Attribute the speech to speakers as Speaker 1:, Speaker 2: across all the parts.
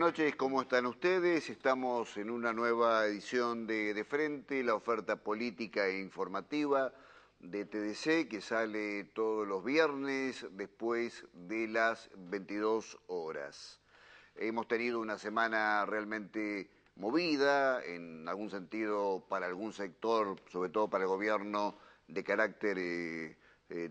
Speaker 1: noches, ¿cómo están ustedes? Estamos en una nueva edición de Frente, la oferta política e informativa de TDC, que sale todos los viernes después de las 22 horas. Hemos tenido una semana realmente movida, en algún sentido para algún sector, sobre todo para el gobierno, de carácter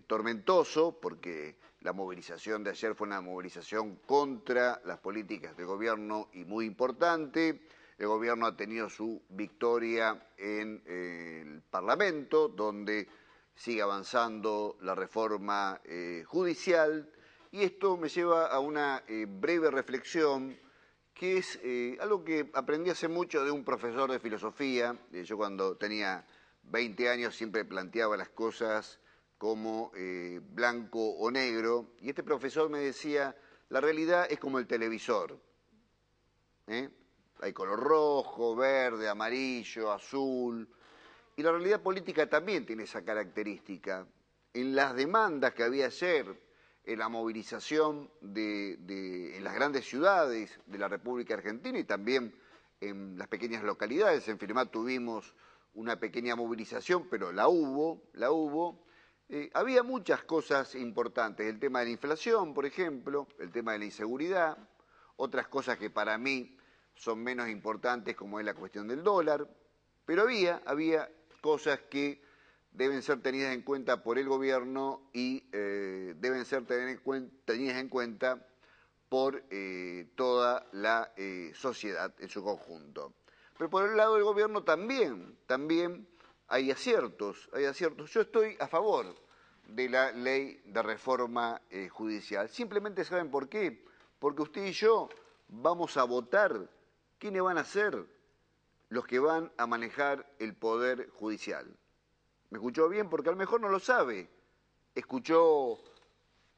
Speaker 1: tormentoso, porque la movilización de ayer fue una movilización contra las políticas del gobierno y muy importante. El gobierno ha tenido su victoria en el Parlamento, donde sigue avanzando la reforma judicial, y esto me lleva a una breve reflexión, que es algo que aprendí hace mucho de un profesor de filosofía. Yo cuando tenía 20 años siempre planteaba las cosas como blanco o negro, y este profesor me decía, la realidad es como el televisor, hay color rojo, verde, amarillo, azul, y la realidad política también tiene esa característica. En las demandas que había ayer, en la movilización en las grandes ciudades de la República Argentina y también en las pequeñas localidades, en Firmat tuvimos una pequeña movilización, pero la hubo. Había muchas cosas importantes, el tema de la inflación, por ejemplo, el tema de la inseguridad, otras cosas que para mí son menos importantes, como es la cuestión del dólar, pero había cosas que deben ser tenidas en cuenta por el gobierno y deben ser tenidas en cuenta por toda la sociedad en su conjunto. Pero por el lado del gobierno también hay aciertos. Yo estoy a favor de la ley de reforma judicial. Simplemente, ¿saben por qué? Porque usted y yo vamos a votar quiénes van a ser los que van a manejar el poder judicial. ¿Me escuchó bien? Porque a lo mejor no lo sabe. Escuchó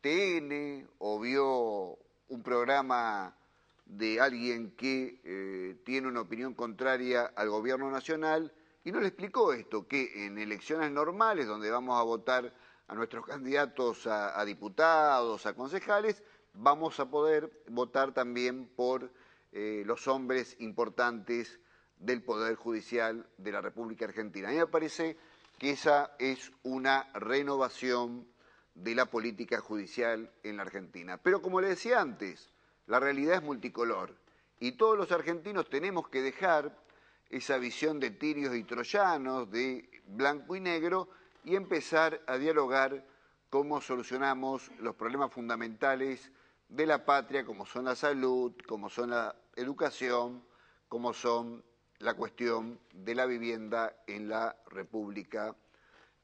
Speaker 1: TN o vio un programa de alguien que tiene una opinión contraria al gobierno nacional y no le explicó esto, que en elecciones normales, donde vamos a votar a nuestros candidatos a diputados, a concejales, vamos a poder votar también por los hombres importantes del Poder Judicial de la República Argentina. A mí me parece que esa es una renovación de la política judicial en la Argentina. Pero como le decía antes, la realidad es multicolor y todos los argentinos tenemos que dejar esa visión de tirios y troyanos, de blanco y negro, y empezar a dialogar cómo solucionamos los problemas fundamentales de la patria, como son la salud, como son la educación, como son la cuestión de la vivienda en la República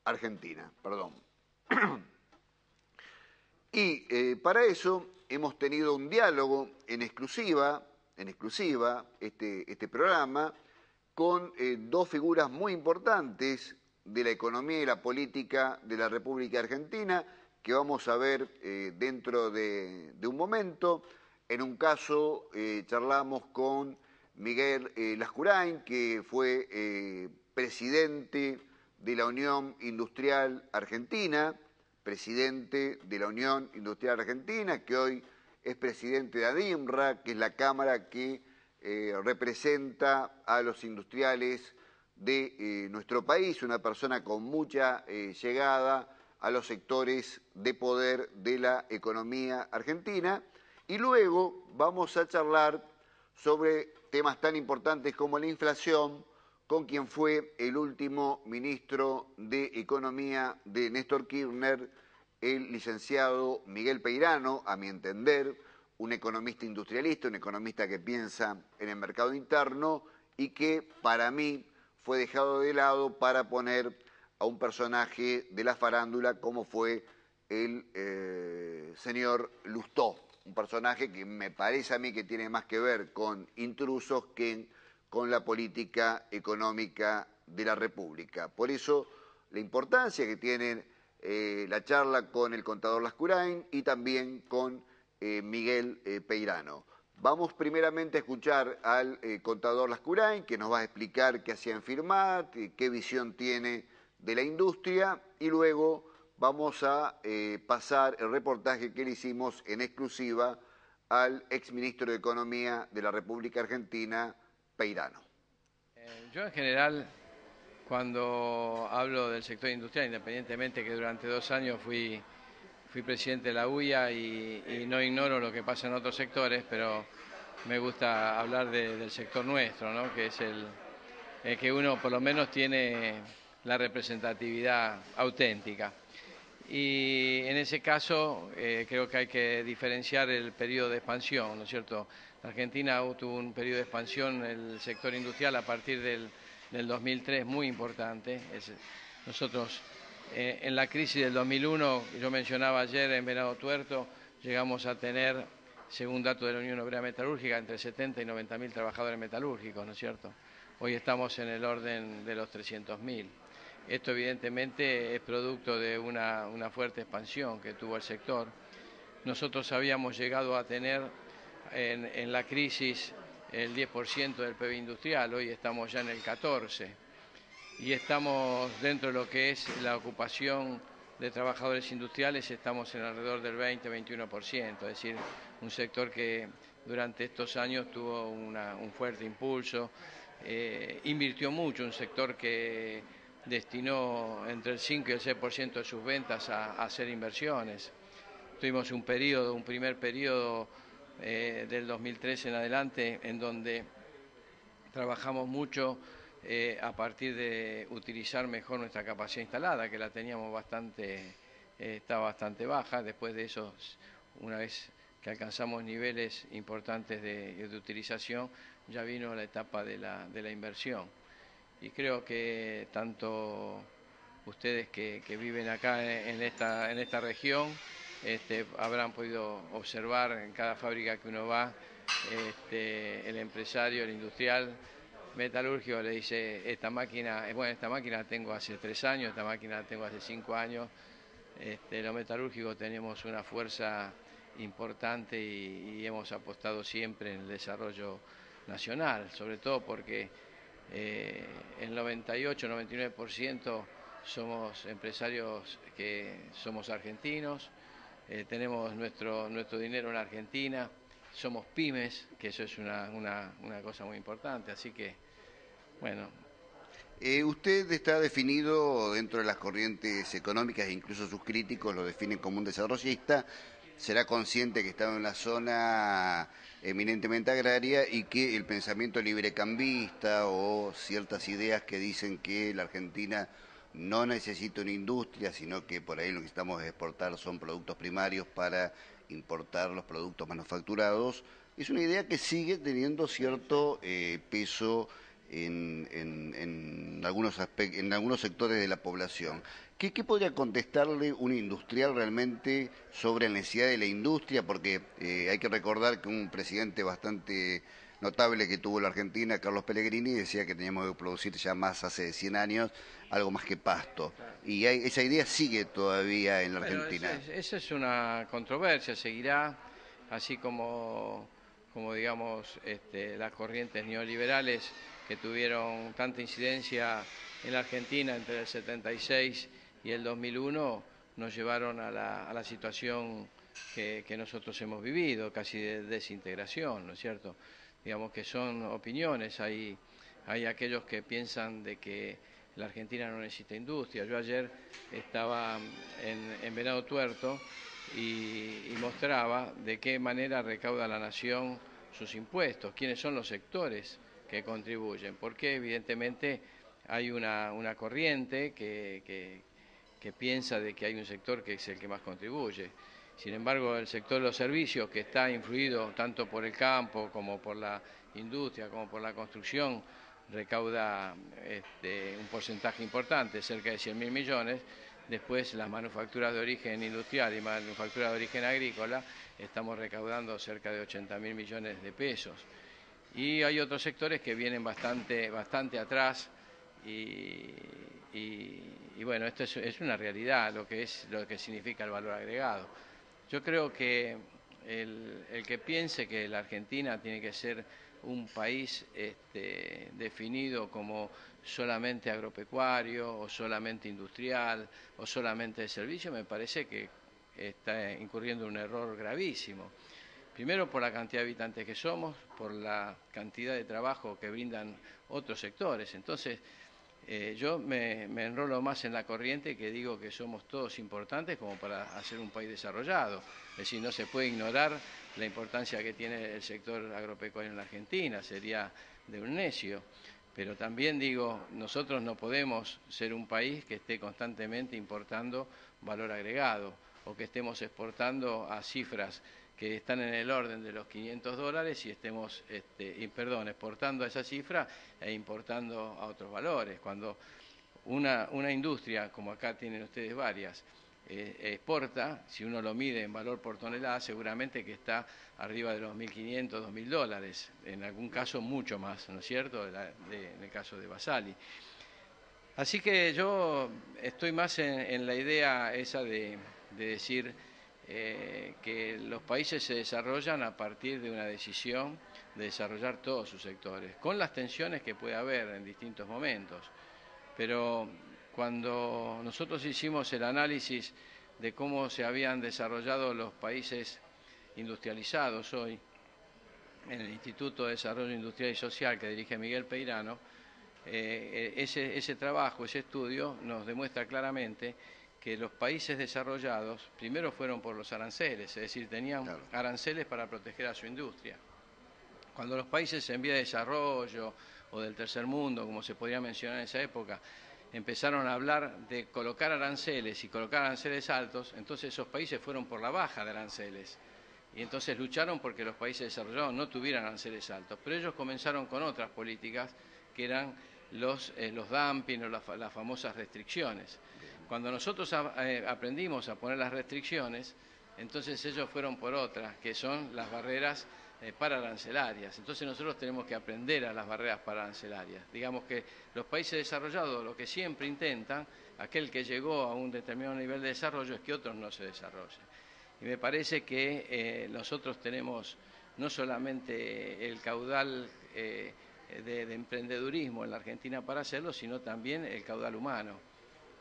Speaker 1: Argentina. Y para eso hemos tenido un diálogo en exclusiva este programa, con dos figuras muy importantes de la economía y la política de la República Argentina, que vamos a ver dentro de un momento. En un caso charlamos con Miguel Lascurain, que fue presidente de la Unión Industrial Argentina, que hoy es presidente de ADIMRA, que es la cámara que representa a los industriales de nuestro país, una persona con mucha llegada a los sectores de poder de la economía argentina. Y luego vamos a charlar sobre temas tan importantes como la inflación, con quien fue el último ministro de Economía de Néstor Kirchner, el licenciado Miguel Peirano, a mi entender, un economista industrialista, un economista que piensa en el mercado interno y que para mí fue dejado de lado para poner a un personaje de la farándula como fue el señor Lustó, un personaje que me parece a mí que tiene más que ver con intrusos que con la política económica de la República. Por eso la importancia que tiene la charla con el contador Lascurain y también con Miguel Peirano. Vamos primeramente a escuchar al contador Lascurain, que nos va a explicar qué hacía en Firmat, qué visión tiene de la industria, y luego vamos a pasar el reportaje que le hicimos en exclusiva al exministro de Economía de la República Argentina, Peirano.
Speaker 2: Yo en general, cuando hablo del sector industrial, independientemente que durante 2 años fui presidente de la UIA y no ignoro lo que pasa en otros sectores, pero me gusta hablar del sector nuestro, ¿no? Que es el que uno por lo menos tiene la representatividad auténtica. Y en ese caso creo que hay que diferenciar el periodo de expansión, ¿no es cierto? La Argentina tuvo un periodo de expansión en el sector industrial a partir del 2003 muy importante. Nosotros en la crisis del 2001, yo mencionaba ayer en Venado Tuerto, llegamos a tener, según datos de la Unión Obrera Metalúrgica, entre 70 y 90.000 trabajadores metalúrgicos, ¿no es cierto? Hoy estamos en el orden de los 300.000. Esto evidentemente es producto de una fuerte expansión que tuvo el sector. Nosotros habíamos llegado a tener en la crisis el 10% del PIB industrial, hoy estamos ya en el 14%. Y estamos dentro de lo que es la ocupación de trabajadores industriales, estamos en alrededor del 20-21%, es decir, un sector que durante estos años tuvo un fuerte impulso, invirtió mucho, un sector que destinó entre el 5 y el 6% de sus ventas a hacer inversiones. Tuvimos un primer periodo del 2013 en adelante, en donde trabajamos mucho a partir de utilizar mejor nuestra capacidad instalada, que la teníamos estaba bastante baja. Después de eso, una vez que alcanzamos niveles importantes de utilización, ya vino la etapa de la inversión. Y creo que tanto ustedes que viven acá en esta región habrán podido observar en cada fábrica que uno va, el empresario, el industrial metalúrgico le dice, esta máquina la tengo hace 3 años, esta máquina la tengo hace 5 años. Los metalúrgicos tenemos una fuerza importante y hemos apostado siempre en el desarrollo nacional, sobre todo porque el 98-99% somos empresarios que somos argentinos, tenemos nuestro dinero en Argentina, somos pymes, que eso es una cosa muy importante, así que, bueno.
Speaker 1: Usted está definido dentro de las corrientes económicas, e incluso sus críticos lo definen como un desarrollista. Será consciente que está en una zona eminentemente agraria y que el pensamiento librecambista o ciertas ideas que dicen que la Argentina no necesita una industria, sino que por ahí lo que necesitamos exportar son productos primarios para importar los productos manufacturados, es una idea que sigue teniendo cierto peso en algunos sectores de la población. ¿Qué podría contestarle un industrial realmente sobre la necesidad de la industria? Porque hay que recordar que un presidente bastante notable que tuvo la Argentina, Carlos Pellegrini, decía que teníamos que producir ya más hace 100 años algo más que pasto. Y esa idea sigue todavía en la Argentina.
Speaker 2: Esa es una controversia, seguirá, así como digamos, las corrientes neoliberales que tuvieron tanta incidencia en la Argentina entre el 76 y el 2001 nos llevaron a la situación que nosotros hemos vivido, casi de desintegración, ¿no es cierto? Digamos que son opiniones, hay aquellos que piensan de que la Argentina no necesita industria. Yo ayer estaba en Venado Tuerto y mostraba de qué manera recauda la nación sus impuestos, quiénes son los sectores que contribuyen, porque evidentemente hay una corriente que piensa de que hay un sector que es el que más contribuye. Sin embargo, el sector de los servicios, que está influido tanto por el campo como por la industria, como por la construcción, recauda un porcentaje importante, cerca de 100.000 millones. Después las manufacturas de origen industrial y manufacturas de origen agrícola, estamos recaudando cerca de 80.000 millones de pesos. Y hay otros sectores que vienen bastante atrás y bueno, esto es una realidad, lo que significa el valor agregado. Yo creo que el que piense que la Argentina tiene que ser un país definido como solamente agropecuario o solamente industrial o solamente de servicio, me parece que está incurriendo en un error gravísimo. Primero por la cantidad de habitantes que somos, por la cantidad de trabajo que brindan otros sectores. Entonces, yo me enrolo más en la corriente que digo que somos todos importantes como para hacer un país desarrollado. Es decir, no se puede ignorar la importancia que tiene el sector agropecuario en la Argentina, sería de un necio. Pero también digo, nosotros no podemos ser un país que esté constantemente importando valor agregado o que estemos exportando a cifras que están en el orden de los $500 y estemos exportando a esa cifra e importando a otros valores. Cuando una industria, como acá tienen ustedes varias, exporta, si uno lo mide en valor por tonelada, seguramente que está arriba de los $1.500, $2.000, en algún caso mucho más, ¿no es cierto?, en el caso de Basali. Así que yo estoy más en la idea esa de decir que los países se desarrollan a partir de una decisión de desarrollar todos sus sectores, con las tensiones que puede haber en distintos momentos. Pero cuando nosotros hicimos el análisis de cómo se habían desarrollado los países industrializados hoy, en el Instituto de Desarrollo Industrial y Social que dirige Miguel Peirano, ese trabajo, ese estudio nos demuestra claramente que los países desarrollados primero fueron por los aranceles, es decir, tenían aranceles para proteger a su industria. Cuando los países en vía de desarrollo o del tercer mundo, como se podría mencionar en esa época, empezaron a hablar de colocar aranceles y colocar aranceles altos, entonces esos países fueron por la baja de aranceles. Y entonces lucharon porque los países desarrollados no tuvieran aranceles altos. Pero ellos comenzaron con otras políticas que eran los dumping o las famosas restricciones. Cuando nosotros aprendimos a poner las restricciones, entonces ellos fueron por otras, que son las barreras pararancelarias. Entonces nosotros tenemos que aprender a las barreras pararancelarias. Digamos que los países desarrollados lo que siempre intentan, aquel que llegó a un determinado nivel de desarrollo, es que otros no se desarrollen. Y me parece que nosotros tenemos no solamente el caudal de emprendedurismo en la Argentina para hacerlo, sino también el caudal humano.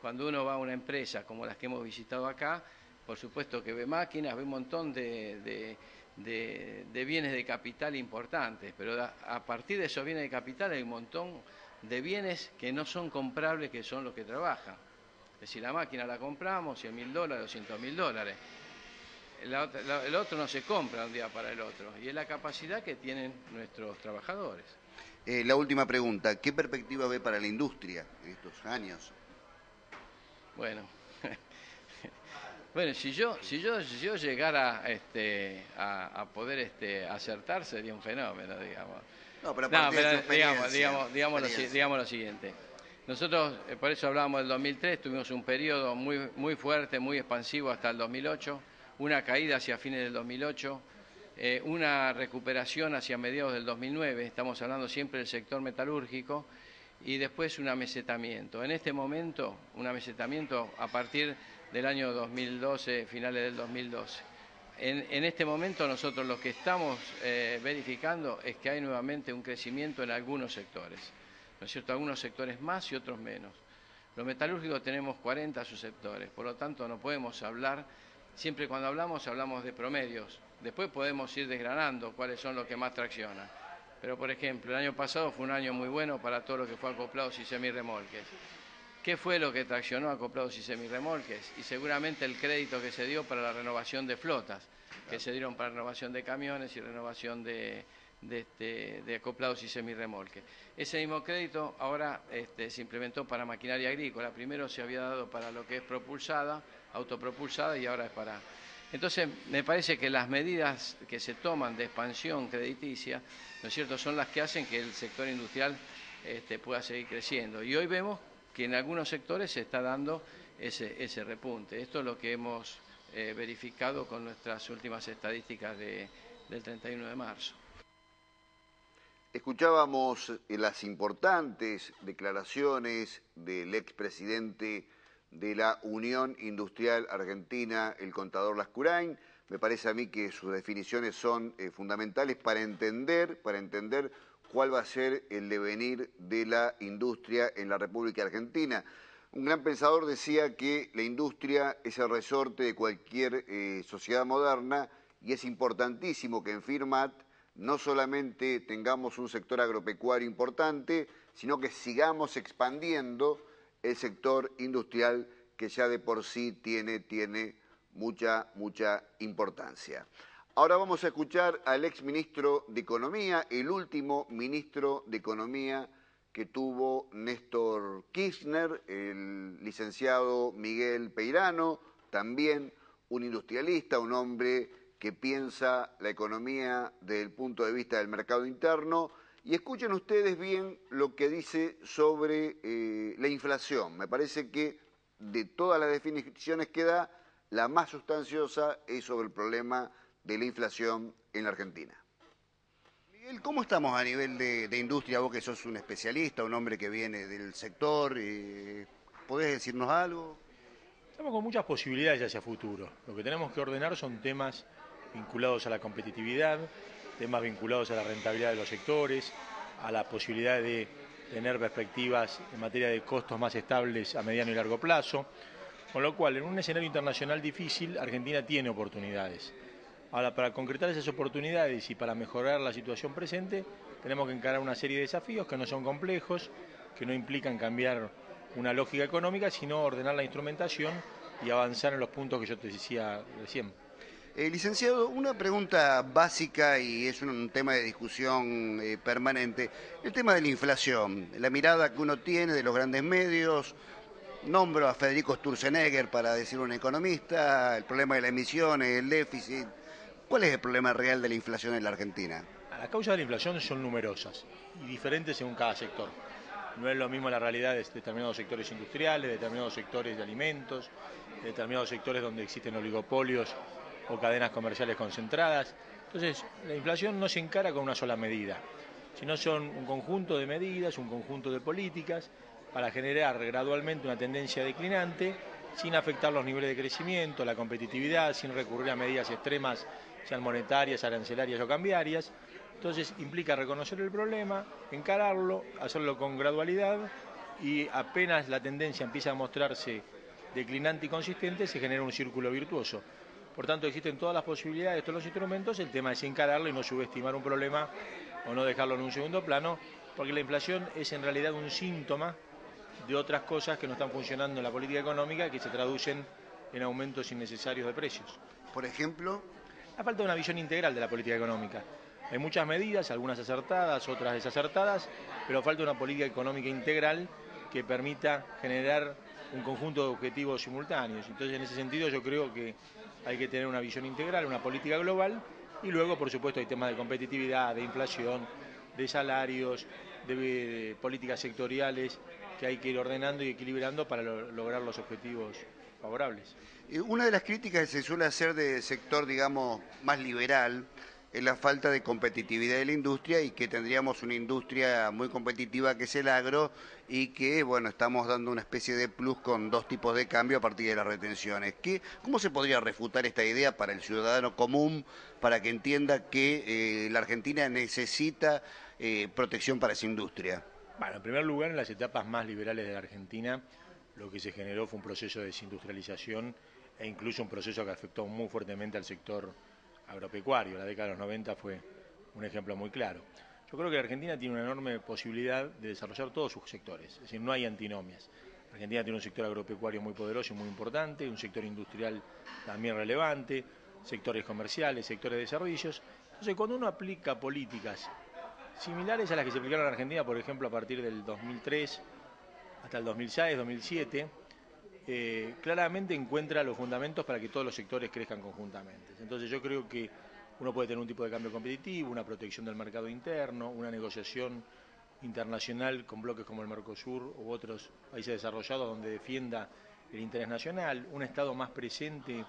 Speaker 2: Cuando uno va a una empresa como las que hemos visitado acá, por supuesto que ve máquinas, ve un montón de bienes de capital importantes, pero a partir de esos bienes de capital hay un montón de bienes que no son comprables, que son los que trabajan. Es decir, la máquina la compramos, $100.000, $200.000. El otro no se compra de un día para el otro, y es la capacidad que tienen nuestros trabajadores.
Speaker 1: La última pregunta, ¿qué perspectiva ve para la industria en estos años?
Speaker 2: Bueno, si yo llegara a poder acertar, sería un fenómeno, digamos.
Speaker 1: No, pero
Speaker 2: digamos lo siguiente. Nosotros, por eso hablábamos del 2003, tuvimos un periodo muy fuerte, muy expansivo hasta el 2008, una caída hacia fines del 2008, una recuperación hacia mediados del 2009, estamos hablando siempre del sector metalúrgico, y después un amesetamiento. En este momento, un amesetamiento a partir del año 2012, finales del 2012. En este momento nosotros lo que estamos verificando es que hay nuevamente un crecimiento en algunos sectores, ¿no es cierto? Algunos sectores más y otros menos. Los metalúrgicos tenemos 40 subsectores, por lo tanto no podemos hablar, siempre cuando hablamos de promedios, después podemos ir desgranando cuáles son los que más traccionan. Pero, por ejemplo, el año pasado fue un año muy bueno para todo lo que fue acoplados y semirremolques. ¿Qué fue lo que traccionó acoplados y semirremolques? Y seguramente el crédito que se dio para la renovación de flotas, que se dieron para renovación de camiones y renovación de acoplados y semirremolques. Ese mismo crédito ahora se implementó para maquinaria agrícola. Primero se había dado para lo que es propulsada, autopropulsada, y ahora es para... Entonces, me parece que las medidas que se toman de expansión crediticia, ¿no es cierto?, son las que hacen que el sector industrial pueda seguir creciendo. Y hoy vemos que en algunos sectores se está dando ese repunte. Esto es lo que hemos verificado con nuestras últimas estadísticas del 31 de marzo.
Speaker 1: Escuchábamos las importantes declaraciones del expresidente de la Unión Industrial Argentina, el contador Lascurain. Me parece a mí que sus definiciones son fundamentales para entender cuál va a ser el devenir de la industria en la República Argentina. Un gran pensador decía que la industria es el resorte de cualquier sociedad moderna y es importantísimo que en Firmat no solamente tengamos un sector agropecuario importante, sino que sigamos expandiendo el sector industrial que ya de por sí tiene mucha importancia. Ahora vamos a escuchar al exministro de Economía, el último ministro de Economía que tuvo Néstor Kirchner, el licenciado Miguel Peirano, también un industrialista, un hombre que piensa la economía desde el punto de vista del mercado interno. Y escuchen ustedes bien lo que dice sobre la inflación. Me parece que de todas las definiciones que da, la más sustanciosa es sobre el problema de la inflación en la Argentina. Miguel, ¿cómo estamos a nivel de industria? Vos que sos un especialista, un hombre que viene del sector, ¿podés decirnos algo?
Speaker 3: Estamos con muchas posibilidades hacia futuro. Lo que tenemos que ordenar son temas vinculados a la competitividad, temas vinculados a la rentabilidad de los sectores, a la posibilidad de tener perspectivas en materia de costos más estables a mediano y largo plazo, con lo cual en un escenario internacional difícil Argentina tiene oportunidades. Ahora, para concretar esas oportunidades y para mejorar la situación presente, tenemos que encarar una serie de desafíos que no son complejos, que no implican cambiar una lógica económica, sino ordenar la instrumentación y avanzar en los puntos que yo te decía recién.
Speaker 1: Licenciado, una pregunta básica y es un tema de discusión permanente. El tema de la inflación, la mirada que uno tiene de los grandes medios. Nombro a Federico Sturzenegger para decir un economista, el problema de las emisiones, el déficit. ¿Cuál es el problema real de la inflación en la Argentina?
Speaker 3: Las causas de la inflación son numerosas y diferentes según cada sector. No es lo mismo la realidad de determinados sectores industriales, de determinados sectores de alimentos, de determinados sectores donde existen oligopolios o cadenas comerciales concentradas. Entonces, la inflación no se encara con una sola medida, sino son un conjunto de medidas, un conjunto de políticas para generar gradualmente una tendencia declinante sin afectar los niveles de crecimiento, la competitividad, sin recurrir a medidas extremas, sean monetarias, arancelarias o cambiarias. Entonces implica reconocer el problema, encararlo, hacerlo con gradualidad y apenas la tendencia empieza a mostrarse declinante y consistente, se genera un círculo virtuoso. Por tanto, existen todas las posibilidades, todos los instrumentos, el tema es encararlo y no subestimar un problema o no dejarlo en un segundo plano, porque la inflación es en realidad un síntoma de otras cosas que no están funcionando en la política económica, que se traducen en aumentos innecesarios de precios.
Speaker 1: Por ejemplo,
Speaker 3: la falta de una visión integral de la política económica. Hay muchas medidas, algunas acertadas, otras desacertadas, pero falta una política económica integral que permita generar un conjunto de objetivos simultáneos. Entonces, en ese sentido, yo creo que hay que tener una visión integral, una política global, y luego, por supuesto, hay temas de competitividad, de inflación, de salarios, de políticas sectoriales que hay que ir ordenando y equilibrando para lograr los objetivos favorables.
Speaker 1: Una de las críticas que se suele hacer del sector, digamos, más liberal es la falta de competitividad de la industria y que tendríamos una industria muy competitiva que es el agro y que, bueno, estamos dando una especie de plus con dos tipos de cambio a partir de las retenciones. ¿Cómo se podría refutar esta idea para el ciudadano común, para que entienda que la Argentina necesita protección para esa industria?
Speaker 3: Bueno, en primer lugar, en las etapas más liberales de la Argentina, lo que se generó fue un proceso de desindustrialización e incluso un proceso que afectó muy fuertemente al sector agropecuario. La década de los 90 fue un ejemplo muy claro. Yo creo que la Argentina tiene una enorme posibilidad de desarrollar todos sus sectores, es decir, no hay antinomias. La Argentina tiene un sector agropecuario muy poderoso y muy importante, un sector industrial también relevante, sectores comerciales, sectores de servicios. Entonces, cuando uno aplica políticas similares a las que se aplicaron en Argentina, por ejemplo, a partir del 2003 hasta el 2006, 2007, claramente encuentra los fundamentos para que todos los sectores crezcan conjuntamente. Entonces yo creo que uno puede tener un tipo de cambio competitivo, una protección del mercado interno, una negociación internacional con bloques como el Mercosur u otros países desarrollados donde defienda el interés nacional, un Estado más presente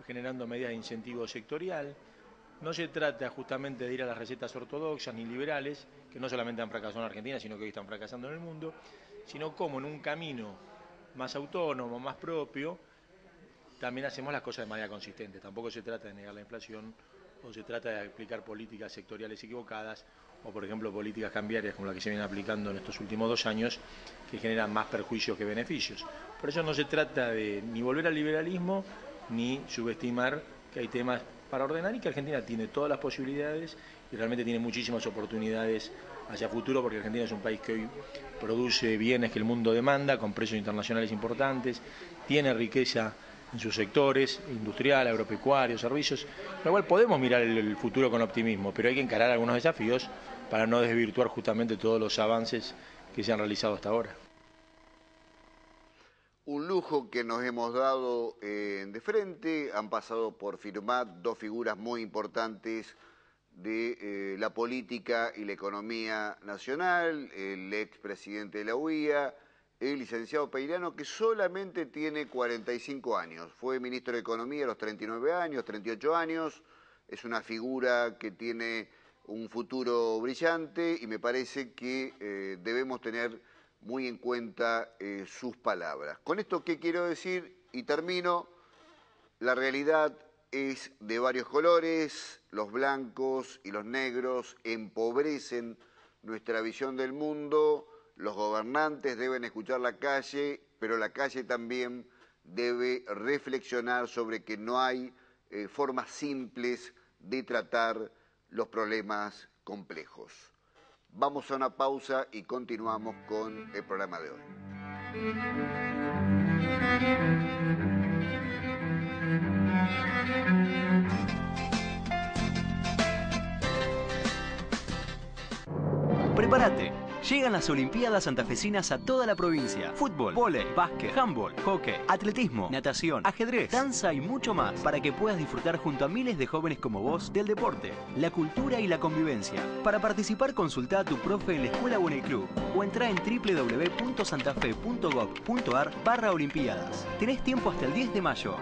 Speaker 3: generando medidas de incentivo sectorial. No se trata justamente de ir a las recetas ortodoxas ni liberales, que no solamente han fracasado en Argentina, sino que hoy están fracasando en el mundo, sino como en un camino más autónomo, más propio, también hacemos las cosas de manera consistente. Tampoco se trata de negar la inflación o se trata de aplicar políticas sectoriales equivocadas o, por ejemplo, políticas cambiarias como la que se viene aplicando en estos últimos 2 años que generan más perjuicios que beneficios. Por eso no se trata de ni volver al liberalismo ni subestimar que hay temas para ordenar, y que Argentina tiene todas las posibilidades y realmente tiene muchísimas oportunidades hacia futuro, porque Argentina es un país que hoy produce bienes que el mundo demanda, con precios internacionales importantes, tiene riqueza en sus sectores, industrial, agropecuario, servicios, con lo cual podemos mirar el futuro con optimismo, pero hay que encarar algunos desafíos para no desvirtuar justamente todos los avances que se han realizado hasta ahora.
Speaker 1: Un lujo que nos hemos dado de frente. Han pasado por Firmat dos figuras muy importantes de la política y la economía nacional, el expresidente de la UIA, el licenciado Peirano, que solamente tiene 45 años. Fue ministro de Economía a los 39 años, 38 años. Es una figura que tiene un futuro brillante y me parece que debemos tener muy en cuenta sus palabras. Con esto, ¿qué quiero decir? Y termino. La realidad es de varios colores. Los blancos y los negros empobrecen nuestra visión del mundo. Los gobernantes deben escuchar la calle, pero la calle también debe reflexionar sobre que no hay formas simples de tratar los problemas complejos. Vamos a una pausa y continuamos con el programa de hoy.
Speaker 4: Prepárate. Llegan las Olimpiadas Santafesinas a toda la provincia. Fútbol, vóley, básquet, handball, hockey, atletismo, natación, ajedrez, danza y mucho más, para que puedas disfrutar junto a miles de jóvenes como vos del deporte, la cultura y la convivencia. Para participar, consulta a tu profe en la escuela o en el club, o entra en www.santafe.gov.ar/olimpiadas. Tenés tiempo hasta el 10 de mayo.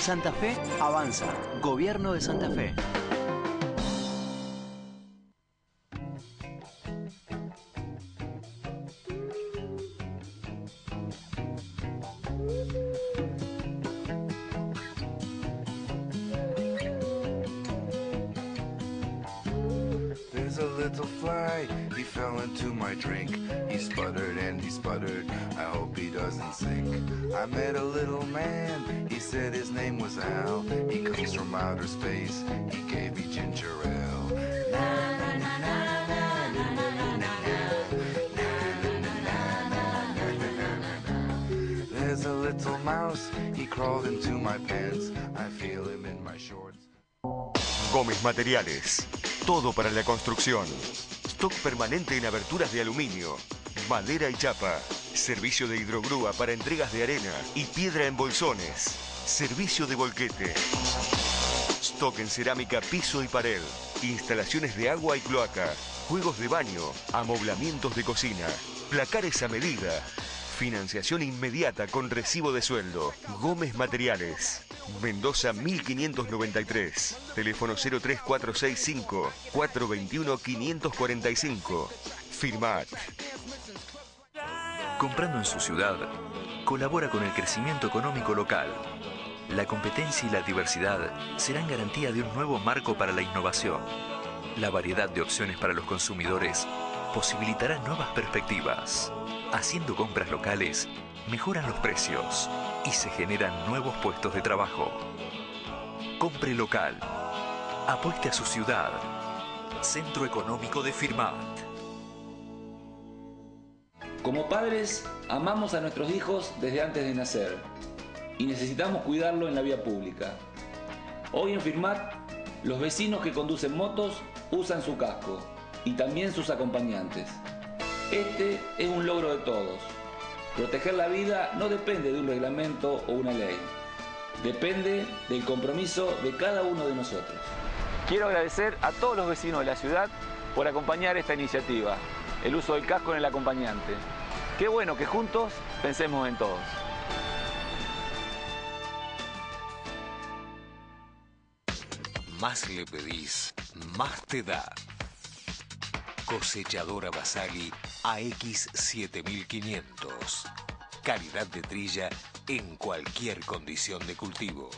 Speaker 4: Santa Fe avanza. Gobierno de Santa Fe.
Speaker 5: I met a little man, he said his name was Al. He comes from outer space, he gave me ginger ale. There's a little mouse, he crawled into my pants. I feel him in my shorts.
Speaker 6: Gómez Materiales, todo para la construcción. Stock permanente en aberturas de aluminio, madera y chapa. Servicio de hidrogrúa para entregas de arena y piedra en bolsones. Servicio de volquete. Stock en cerámica, piso y pared. Instalaciones de agua y cloaca. Juegos de baño. Amoblamientos de cocina. Placares a medida. Financiación inmediata con recibo de sueldo. Gómez Materiales. Mendoza 1593. Teléfono 03465 421 545. Firmat.
Speaker 7: Comprando en su ciudad, colabora con el crecimiento económico local. La competencia y la diversidad serán garantía de un nuevo marco para la innovación. La variedad de opciones para los consumidores posibilitará nuevas perspectivas. Haciendo compras locales, mejoran los precios y se generan nuevos puestos de trabajo. Compre local. Apueste a su ciudad. Centro Económico de Firmat.
Speaker 8: Como padres, amamos a nuestros hijos desde antes de nacer y necesitamos cuidarlo en la vía pública. Hoy en Firmat, los vecinos que conducen motos usan su casco y también sus acompañantes. Este es un logro de todos. Proteger la vida no depende de un reglamento o una ley. Depende del compromiso de cada uno de nosotros.
Speaker 9: Quiero agradecer a todos los vecinos de la ciudad por acompañar esta iniciativa, el uso del casco en el acompañante. Qué bueno que juntos pensemos en todos.
Speaker 10: Más le pedís, más te da. Cosechadora Basagui AX 7500. Calidad de trilla en cualquier condición de cultivo.